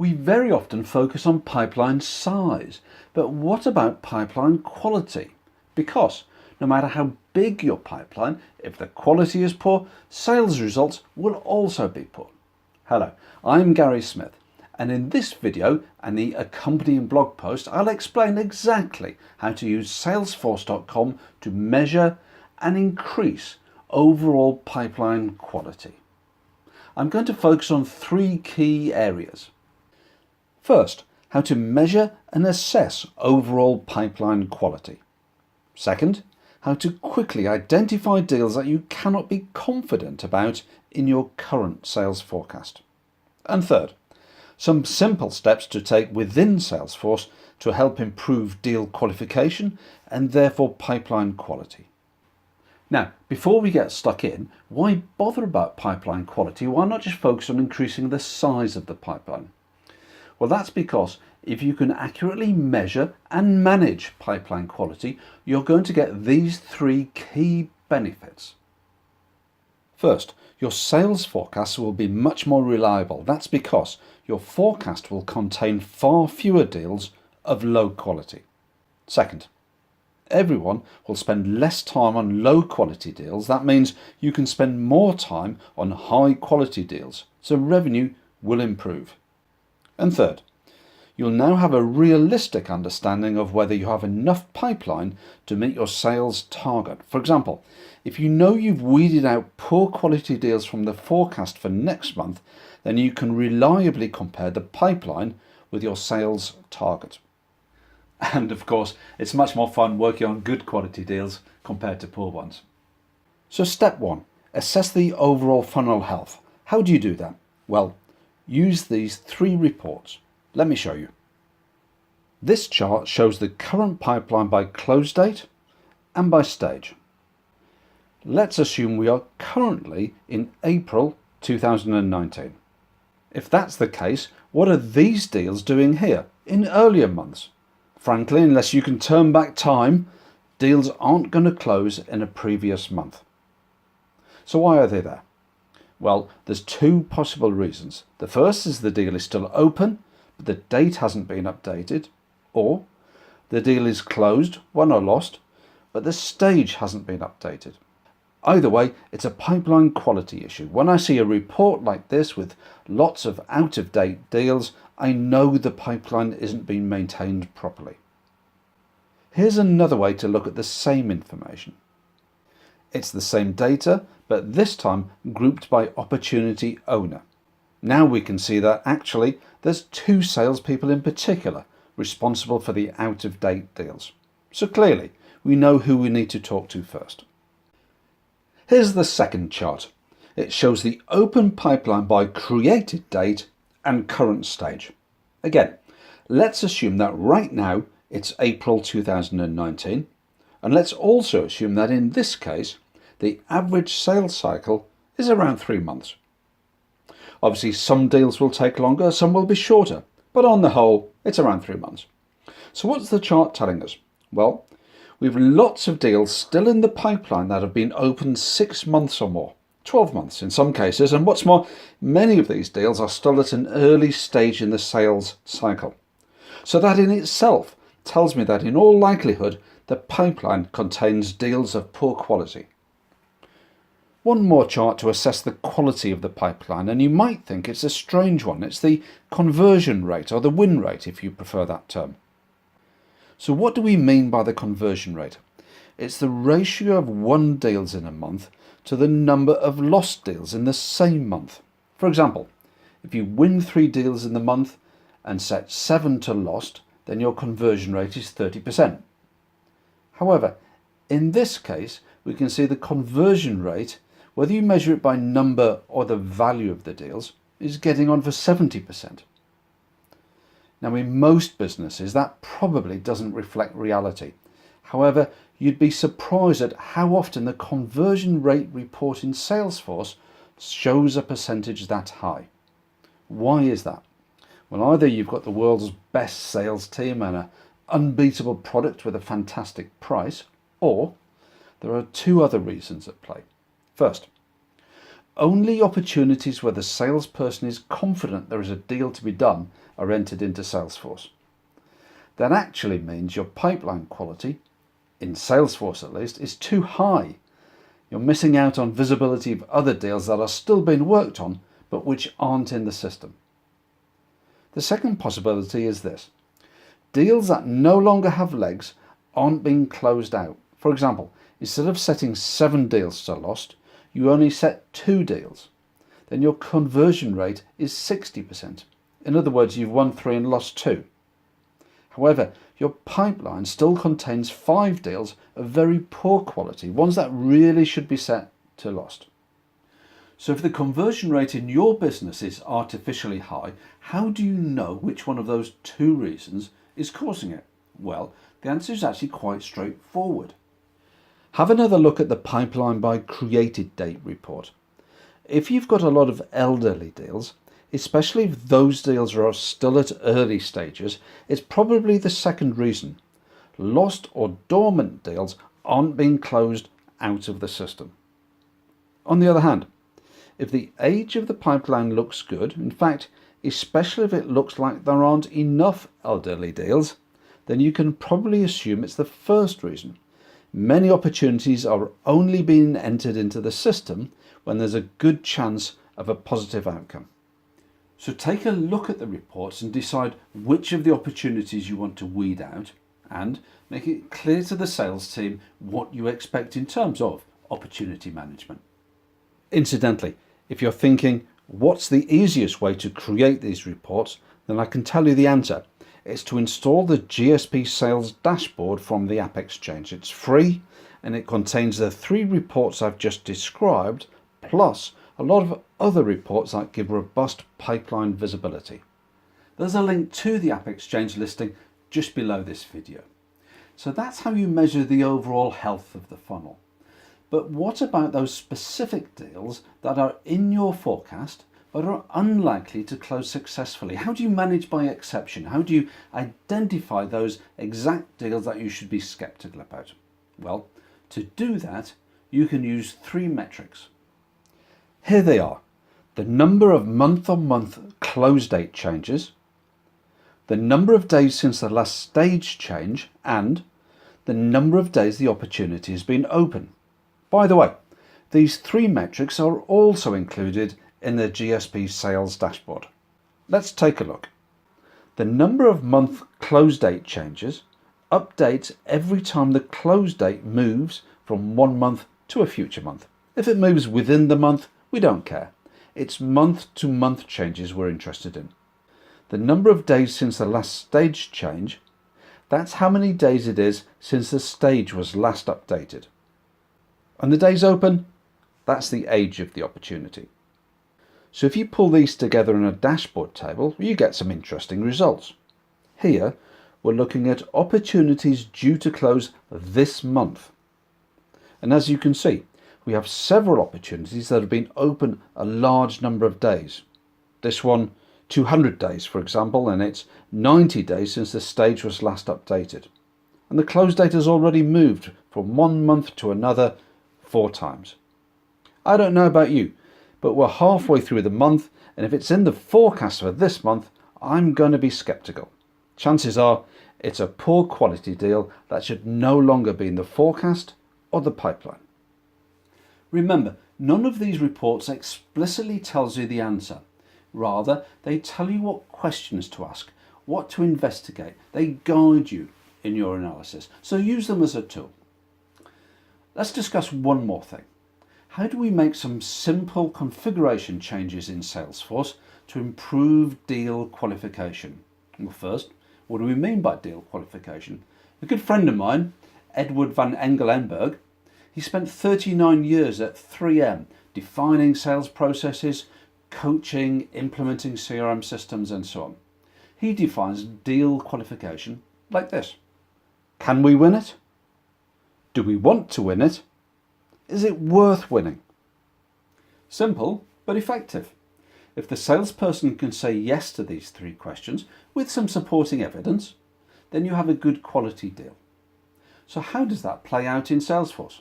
We very often focus on pipeline size, but what about pipeline quality? Because no matter how big your pipeline, if the quality is poor, sales results will also be poor. Hello, I'm Gary Smith, and in this video and the accompanying blog post, I'll explain exactly how to use salesforce.com to measure and increase overall pipeline quality. I'm going to focus on three key areas. First, how to measure and assess overall pipeline quality. Second, how to quickly identify deals that you cannot be confident about in your current sales forecast. And third, some simple steps to take within Salesforce to help improve deal qualification and therefore pipeline quality. Now, before we get stuck in, why bother about pipeline quality? Why not just focus on increasing the size of the pipeline? Well, that's because if you can accurately measure and manage pipeline quality, you're going to get these three key benefits. First, your sales forecasts will be much more reliable. That's because your forecast will contain far fewer deals of low quality. Second, everyone will spend less time on low quality deals. That means you can spend more time on high quality deals, so revenue will improve. And third, you'll now have a realistic understanding of whether you have enough pipeline to meet your sales target. For example, if you know you've weeded out poor quality deals from the forecast for next month, then you can reliably compare the pipeline with your sales target. And of course, it's much more fun working on good quality deals compared to poor ones. So step one, assess the overall funnel health. How do you do that? Well, use these three reports. Let me show you. This chart shows the current pipeline by close date and by stage. Let's assume we are currently in April 2019. If that's the case, what are these deals doing here in earlier months? Frankly, unless you can turn back time, deals aren't going to close in a previous month. So why are they there? Well, there's two possible reasons. The first is the deal is still open, but the date hasn't been updated, or the deal is closed, won or lost, but the stage hasn't been updated. Either way, it's a pipeline quality issue. When I see a report like this with lots of out-of-date deals, I know the pipeline isn't being maintained properly. Here's another way to look at the same information. It's the same data, but this time grouped by opportunity owner. Now we can see that actually there's two salespeople in particular responsible for the out-of-date deals. So clearly we know who we need to talk to first. Here's the second chart. It shows the open pipeline by created date and current stage. Again, let's assume that right now it's April 2019, and let's also assume that in this case the average sales cycle is around 3 months. Obviously some deals will take longer, some will be shorter, but on the whole it's around 3 months. So what's the chart telling us? Well, we've lots of deals still in the pipeline that have been open 6 months or more, 12 months in some cases, and what's more, many of these deals are still at an early stage in the sales cycle. So that in itself tells me that in all likelihood the pipeline contains deals of poor quality. One more chart to assess the quality of the pipeline, and you might think it's a strange one. It's the conversion rate, or the win rate if you prefer that term. So what do we mean by the conversion rate? It's the ratio of won deals in a month to the number of lost deals in the same month. For example, if you win 3 deals in the month and set 7 to lost, then your conversion rate is 30%. However, in this case, we can see the conversion rate, whether you measure it by number or the value of the deals, is getting on for 70%. Now, in most businesses, that probably doesn't reflect reality. However, you'd be surprised at how often the conversion rate report in Salesforce shows a percentage that high. Why is that? Well, either you've got the world's best sales team and an unbeatable product with a fantastic price, or there are two other reasons at play. First, only opportunities where the salesperson is confident there is a deal to be done are entered into Salesforce. That actually means your pipeline quality, in Salesforce at least, is too high. You're missing out on visibility of other deals that are still being worked on, but which aren't in the system. The second possibility is this. Deals that no longer have legs aren't being closed out. For example, instead of setting 7 deals to lost, you only set 2 deals. Then your conversion rate is 60%. In other words, you've won 3 and lost 2. However, your pipeline still contains 5 deals of very poor quality, ones that really should be set to lost. So if the conversion rate in your business is artificially high, how do you know which one of those 2 reasons is causing it? Well, the answer is actually quite straightforward. Have another look at the pipeline by created date report. If you've got a lot of elderly deals, especially if those deals are still at early stages, it's probably the second reason. Lost or dormant deals aren't being closed out of the system. On the other hand, if the age of the pipeline looks good, in fact, especially if it looks like there aren't enough elderly deals, then you can probably assume it's the first reason. Many opportunities are only being entered into the system when there's a good chance of a positive outcome. So take a look at the reports and decide which of the opportunities you want to weed out, and make it clear to the sales team what you expect in terms of opportunity management. Incidentally, if you're thinking, what's the easiest way to create these reports, then I can tell you the answer. It's to install the GSP Sales Dashboard from the App Exchange. It's free and it contains the 3 reports I've just described, plus a lot of other reports that give robust pipeline visibility. There's a link to the App Exchange listing just below this video. So that's how you measure the overall health of the funnel. But what about those specific deals that are in your forecast but are unlikely to close successfully? How do you manage by exception? How do you identify those exact deals that you should be skeptical about? Well, to do that, you can use 3 metrics. Here they are: the number of month-on-month close date changes, the number of days since the last stage change, and the number of days the opportunity has been open. By the way, these 3 metrics are also included in the GSP Sales Dashboard. Let's take a look. The number of month close date changes updates every time the close date moves from one month to a future month. If it moves within the month, we don't care. It's month to month changes we're interested in. The number of days since the last stage change, that's how many days it is since the stage was last updated. And the days open, that's the age of the opportunity. So if you pull these together in a dashboard table, you get some interesting results. Here, we're looking at opportunities due to close this month. And as you can see, we have several opportunities that have been open a large number of days. This one, 200 days, for example, and it's 90 days since the stage was last updated. And the close date has already moved from one month to another 4 times. I don't know about you, but we're halfway through the month, and if it's in the forecast for this month, I'm going to be skeptical. Chances are it's a poor quality deal that should no longer be in the forecast or the pipeline. Remember, none of these reports explicitly tells you the answer. Rather, they tell you what questions to ask, what to investigate. They guide you in your analysis, so use them as a tool. Let's discuss one more thing. How do we make some simple configuration changes in Salesforce to improve deal qualification? Well, first, what do we mean by deal qualification? A good friend of mine, Edward van Engelenberg, he spent 39 years at 3M defining sales processes, coaching, implementing CRM systems, and so on. He defines deal qualification like this. Can we win it? Do we want to win it? Is it worth winning? Simple, but effective. If the salesperson can say yes to these 3 questions with some supporting evidence, then you have a good quality deal. So how does that play out in Salesforce?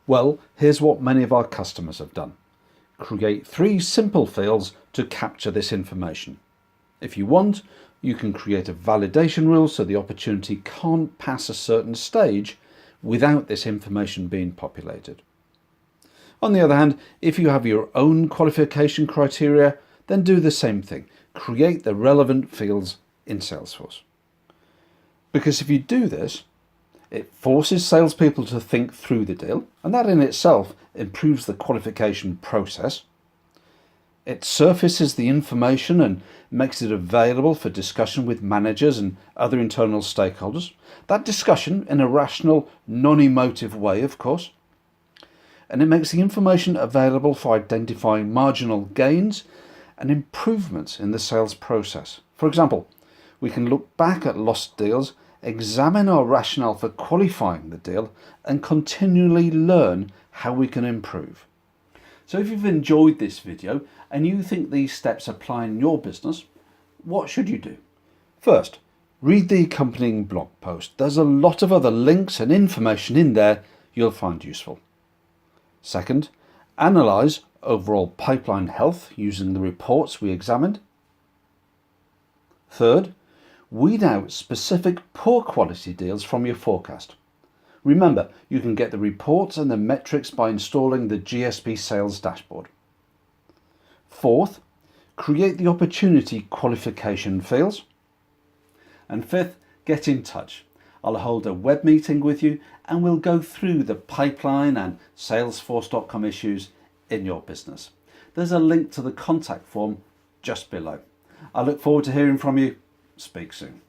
Well, here's what many of our customers have done. create 3 simple fields to capture this information. If you want, you can create a validation rule so the opportunity can't pass a certain stage without this information being populated. On the other hand, if you have your own qualification criteria, then do the same thing. Create the relevant fields in Salesforce. Because if you do this, it forces salespeople to think through the deal, and that in itself improves the qualification process. It surfaces the information and makes it available for discussion with managers and other internal stakeholders. That discussion in a rational, non-emotive way, of course. And it makes the information available for identifying marginal gains and improvements in the sales process. For example, we can look back at lost deals, examine our rationale for qualifying the deal, and continually learn how we can improve. So if you've enjoyed this video and you think these steps apply in your business, what should you do? First, read the accompanying blog post. There's a lot of other links and information in there you'll find useful. Second, analyze overall pipeline health using the reports we examined. Third, weed out specific poor quality deals from your forecast. Remember, you can get the reports and the metrics by installing the GSP Sales Dashboard. Fourth, create the opportunity qualification fields. And fifth, get in touch. I'll hold a web meeting with you and we'll go through the pipeline and salesforce.com issues in your business. There's a link to the contact form just below. I look forward to hearing from you. Speak soon.